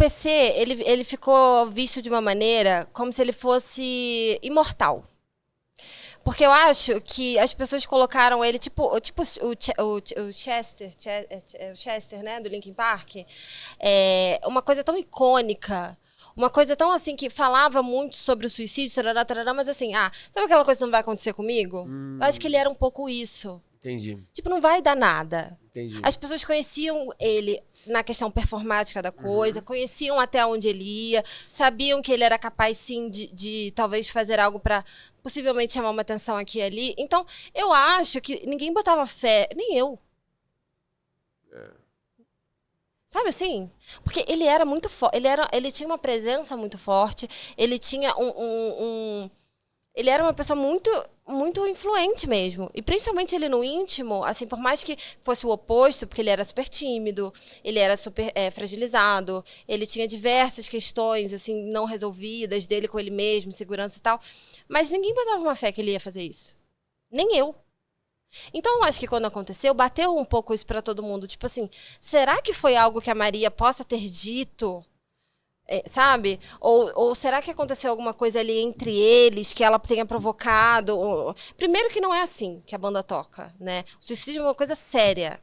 PC, ele ficou visto de uma maneira como se ele fosse imortal. Porque eu acho que as pessoas colocaram ele, tipo o Chester, né, do Linkin Park, uma coisa tão icônica, uma coisa tão assim, que falava muito sobre o suicídio, tarará, tarará, mas assim, sabe aquela coisa que não vai acontecer comigo? Eu acho que ele era um pouco isso. Entendi. Tipo, não vai dar nada. Entendi. As pessoas conheciam ele na questão performática da coisa, conheciam até onde ele ia, sabiam que ele era capaz, sim, de talvez fazer algo pra possivelmente chamar uma atenção aqui e ali. Então, eu acho que ninguém botava fé, nem eu. Sabe assim? Porque ele era muito forte, ele tinha uma presença muito forte, ele tinha ele era uma pessoa muito, muito influente mesmo. E principalmente ele no íntimo, assim, por mais que fosse o oposto, porque ele era super tímido, ele era super fragilizado, ele tinha diversas questões, assim, não resolvidas dele com ele mesmo, segurança e tal. Mas ninguém botava uma fé que ele ia fazer isso. Nem eu. Então, eu acho que quando aconteceu, bateu um pouco isso pra todo mundo. Tipo assim, será que foi algo que a Maria possa ter dito? Sabe? Ou será que aconteceu alguma coisa ali entre eles que ela tenha provocado? Primeiro que não é assim que a banda toca, né? O suicídio é uma coisa séria.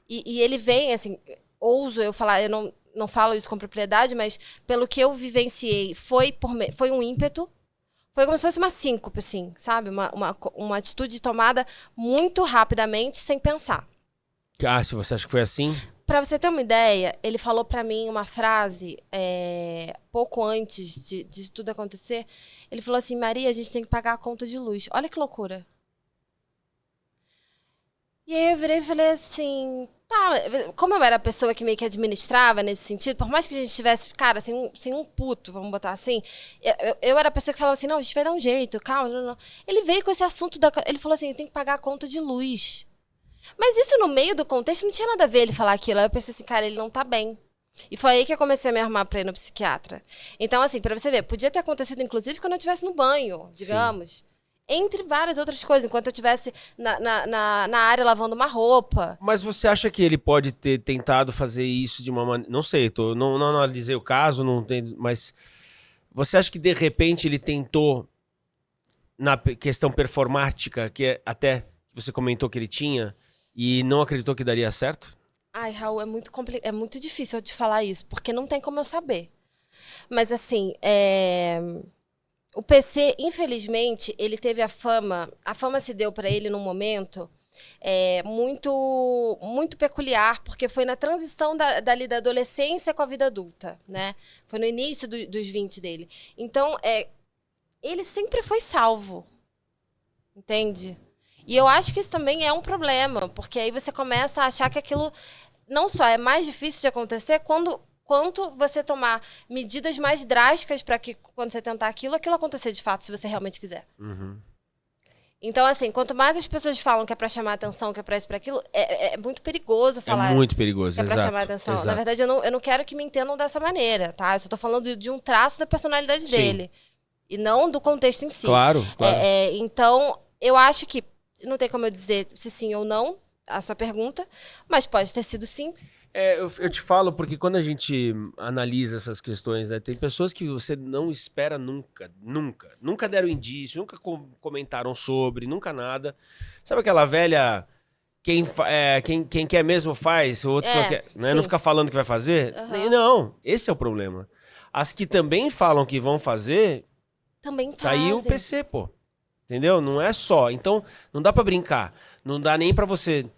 E ele vem, assim, ouso eu falar, eu não falo isso com propriedade, mas pelo que eu vivenciei, foi um ímpeto. Foi como se fosse uma síncope, assim, sabe? Uma atitude tomada muito rapidamente, sem pensar. Se você acha que foi assim? Pra você ter uma ideia, ele falou pra mim uma frase pouco antes de tudo acontecer. Ele falou assim, Maria, a gente tem que pagar a conta de luz. Olha que loucura. E aí eu virei e falei assim, tá, como eu era a pessoa que meio que administrava nesse sentido, por mais que a gente tivesse, cara, sem um puto, vamos botar assim, eu era a pessoa que falava assim, não, a gente vai dar um jeito, calma, não. Ele veio com esse assunto, ele falou assim, tem que pagar a conta de luz. Mas isso no meio do contexto não tinha nada a ver ele falar aquilo. Aí eu pensei assim, cara, ele não tá bem. E foi aí que eu comecei a me arrumar pra ir no psiquiatra. Então, assim, pra você ver, podia ter acontecido, inclusive, quando eu estivesse no banho, digamos. Sim. Entre várias outras coisas, enquanto eu estivesse na área lavando uma roupa. Mas você acha que ele pode ter tentado fazer isso de uma maneira... Não sei, não analisei o caso, não tem, mas você acha que, de repente, ele tentou, na questão performática, que até você comentou que ele tinha, e não acreditou que daria certo? Ai, Raul, é muito difícil eu te falar isso, porque não tem como eu saber. Mas, assim, o PC, infelizmente, ele teve a fama se deu para ele num momento muito, muito peculiar, porque foi na transição da adolescência com a vida adulta, né? Foi no início dos 20 dele. Então, ele sempre foi salvo, entende? E eu acho que isso também é um problema, porque aí você começa a achar que aquilo não só é mais difícil de acontecer, quanto você tomar medidas mais drásticas para que, quando você tentar aquilo acontecer de fato, se você realmente quiser. Então, assim, quanto mais as pessoas falam que é pra chamar atenção, que é pra isso, pra aquilo, é muito perigoso falar. É muito perigoso, que é pra chamar atenção. Exato. Na verdade, eu não quero que me entendam dessa maneira, tá? Eu só tô falando de um traço da personalidade dele. E não do contexto em si. Claro. Então, eu acho que não tem como eu dizer se sim ou não a sua pergunta, mas pode ter sido sim. Eu te falo porque quando a gente analisa essas questões, né, tem pessoas que você não espera nunca deram indício, nunca comentaram sobre, nunca nada. Sabe aquela velha, quem quer mesmo faz, o outro só quer, né? Não fica falando que vai fazer? Não, esse é o problema. As que também falam que vão fazer, também fazem. Tá aí o PC, pô. Entendeu? Não é só. Então, não dá pra brincar. Não dá nem pra você...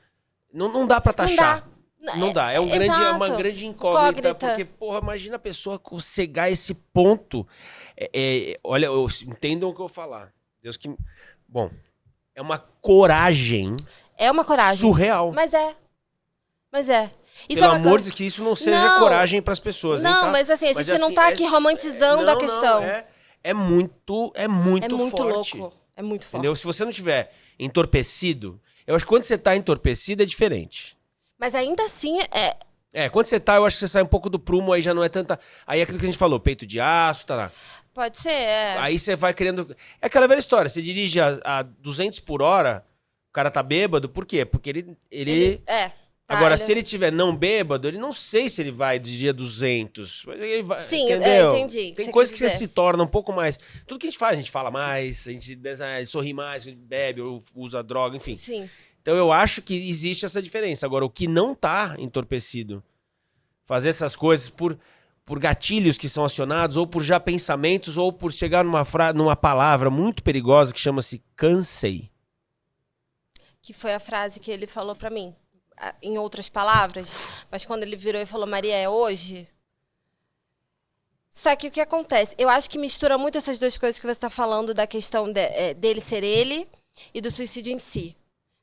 Não dá pra taxar. Não dá. É uma grande incógnita. Porque, porra, imagina a pessoa chegar a esse ponto. Olha, entendam o que eu vou falar. Deus que... Bom, é uma coragem... É uma coragem. Surreal. Mas é. Isso Pelo amor de Deus, que isso não seja coragem pras pessoas. Não, hein, tá? Mas assim, a gente não tá aqui romantizando a questão. É muito forte. Louco. É muito forte. Entendeu? Se você não tiver entorpecido... Eu acho que quando você tá entorpecido é diferente. Mas ainda assim quando você tá, eu acho que você sai um pouco do prumo, aí já não é tanta... Aí é aquilo que a gente falou, peito de aço, tá lá. Pode ser, Aí você vai querendo... É aquela velha história, você dirige a 200 por hora, o cara tá bêbado, por quê? Porque ele Agora, se ele tiver não bêbado, ele não sei se ele vai de dia 200. Mas ele vai, Sim, entendeu? entendi. Tem coisas que você se torna um pouco mais... Tudo que a gente fala mais, a gente sorri mais, a gente bebe, ou usa droga, enfim. Sim. Então eu acho que existe essa diferença. Agora, o que não tá entorpecido, fazer essas coisas por gatilhos que são acionados, ou por já pensamentos, ou por chegar numa palavra muito perigosa que chama-se cansei. Que foi a frase que ele falou pra mim. Em outras palavras, mas quando ele virou e falou, Maria, é hoje? Só que o que acontece? Eu acho que mistura muito essas duas coisas que você está falando, da questão dele ser ele e do suicídio em si,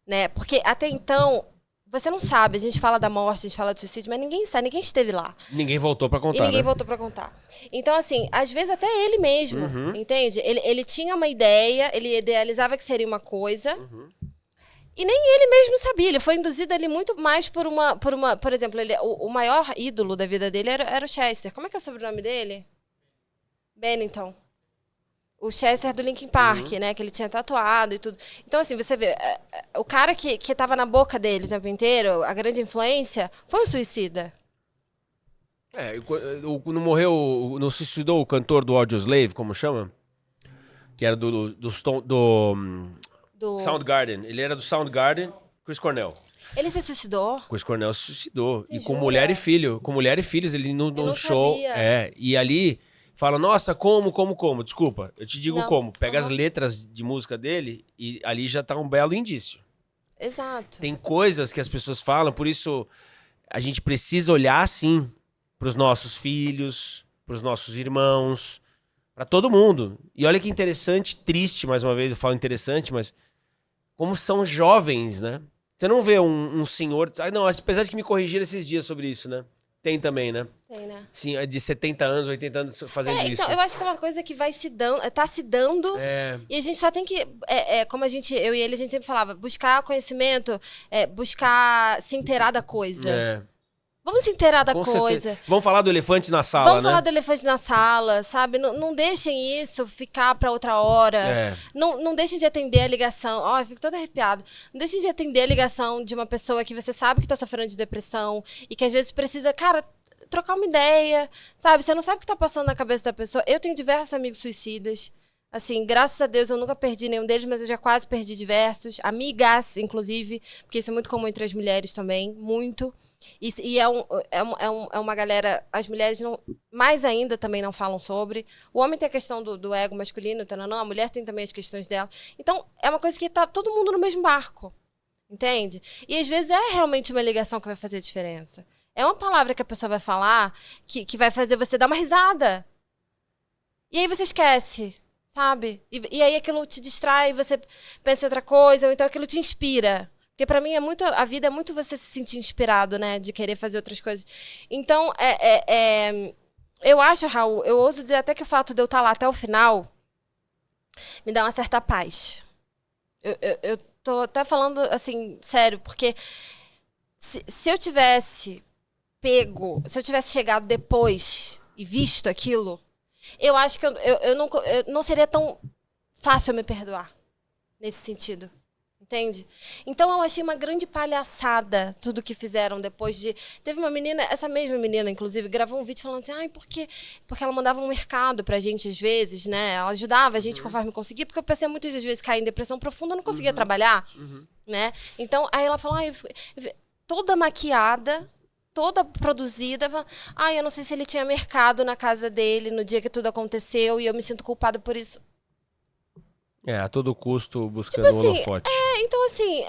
né? Porque até então, você não sabe, a gente fala da morte, a gente fala do suicídio, mas ninguém sabe, ninguém esteve lá. Ninguém voltou pra contar, E ninguém voltou pra contar. Então, assim, às vezes até ele mesmo, entende? Ele tinha uma ideia, ele idealizava que seria uma coisa... E nem ele mesmo sabia, ele foi induzido ali muito mais por exemplo, o maior ídolo da vida dele era o Chester. Como é que é o sobrenome dele? Bennington. O Chester do Linkin Park, né? Que ele tinha tatuado e tudo. Então, assim, você vê, o cara que tava na boca dele o tempo inteiro, a grande influência, foi um suicida. Não morreu, não suicidou o cantor do Audioslave, como chama? Que era do Soundgarden. Ele era do Soundgarden, Chris Cornell. Ele se suicidou? Chris Cornell se suicidou. Você E com jura? mulher e filho. Com mulher e filhos, ele no show. sabia. E ali fala, nossa, como? Desculpa, eu te digo Não. como. Pega as letras de música dele e ali já tá um belo indício. Exato. Tem coisas que as pessoas falam, por isso a gente precisa olhar, sim, pros nossos filhos, pros nossos irmãos, pra todo mundo. E olha que interessante, triste, mais uma vez, eu falo interessante, mas como são jovens, né? Você não vê um senhor... não, apesar de que me corrigiram esses dias sobre isso, né? Tem também, né? Tem, né? Sim, de 70 anos, 80 anos fazendo isso. Então, eu acho que é uma coisa que vai se dando, tá se dando, e a gente só tem que, como eu e ele, a gente sempre falava, buscar conhecimento, buscar se inteirar da coisa. Vamos se inteirar da coisa. Vamos falar do elefante na sala, Vamos falar do elefante na sala, sabe? Não deixem isso ficar pra outra hora. Não deixem de atender a ligação. Ó, eu fico toda arrepiada. Não deixem de atender a ligação de uma pessoa que você sabe que tá sofrendo de depressão e que às vezes precisa, cara, trocar uma ideia, sabe? Você não sabe o que tá passando na cabeça da pessoa. Eu tenho diversos amigos suicidas. Assim, graças a Deus eu nunca perdi nenhum deles, mas eu já quase perdi diversos. Amigas, inclusive, porque isso é muito comum entre as mulheres também, muito. E é uma galera... As mulheres, mais ainda, também não falam sobre. O homem tem a questão do ego masculino, não, a mulher tem também as questões dela. Então, é uma coisa que tá todo mundo no mesmo barco, entende? E às vezes é realmente uma ligação que vai fazer a diferença. É uma palavra que a pessoa vai falar que vai fazer você dar uma risada. E aí você esquece, sabe? E aí aquilo te distrai, você pensa em outra coisa, ou então aquilo te inspira. Porque pra mim a vida é muito você se sentir inspirado, né? De querer fazer outras coisas. Então, eu acho, Raul, eu ouso dizer até que o fato de eu estar lá até o final me dá uma certa paz. Eu tô até falando, assim, sério, porque se eu tivesse se eu tivesse chegado depois e visto aquilo, eu acho que eu não seria tão fácil eu me perdoar nesse sentido. Entende? Então eu achei uma grande palhaçada tudo que fizeram depois de... Teve uma menina, essa mesma menina, inclusive, gravou um vídeo falando assim, por quê? Porque ela mandava um mercado pra gente às vezes, né? Ela ajudava a gente conforme conseguia, porque eu pensei muitas das vezes cair em depressão profunda, eu não conseguia trabalhar, né? Então, aí ela falou, toda maquiada, toda produzida, eu não sei se ele tinha mercado na casa dele no dia que tudo aconteceu e eu me sinto culpada por isso. A todo custo buscando o holofote. Então, assim,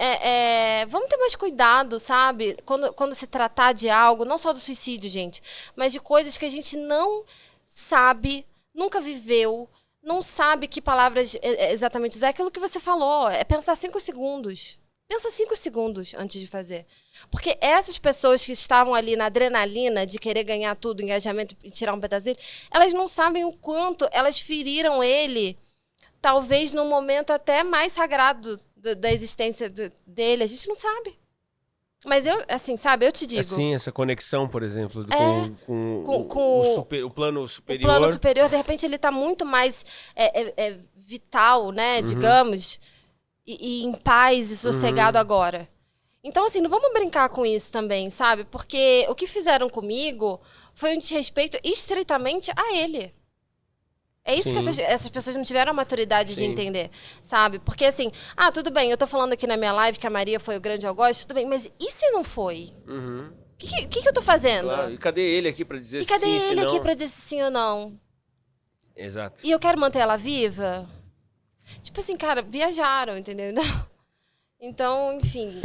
vamos ter mais cuidado, sabe? Quando se tratar de algo, não só do suicídio, gente, mas de coisas que a gente não sabe, nunca viveu, não sabe que palavras exatamente usar. É aquilo que você falou, é pensar 5 segundos. Pensa 5 segundos antes de fazer. Porque essas pessoas que estavam ali na adrenalina de querer ganhar tudo, engajamento e tirar um pedacinho, elas não sabem o quanto elas feriram ele, talvez no momento até mais sagrado da existência dele. A gente não sabe. Mas eu, assim, sabe, eu te digo... Assim, essa conexão, por exemplo, com o plano superior. O plano superior, de repente, ele está muito mais vital, né, digamos, e em paz e sossegado agora. Então, assim, não vamos brincar com isso também, sabe? Porque o que fizeram comigo foi um desrespeito estritamente a ele. É isso que essas pessoas não tiveram a maturidade de entender, sabe? Porque assim, tudo bem, eu tô falando aqui na minha live que a Maria foi o grande algoz, tudo bem, mas e se não foi? O que eu tô fazendo? Claro. E cadê ele aqui pra dizer sim, E cadê ele aqui pra dizer sim ou não? Exato. E eu quero manter ela viva? Tipo assim, cara, viajaram, entendeu? Então, enfim...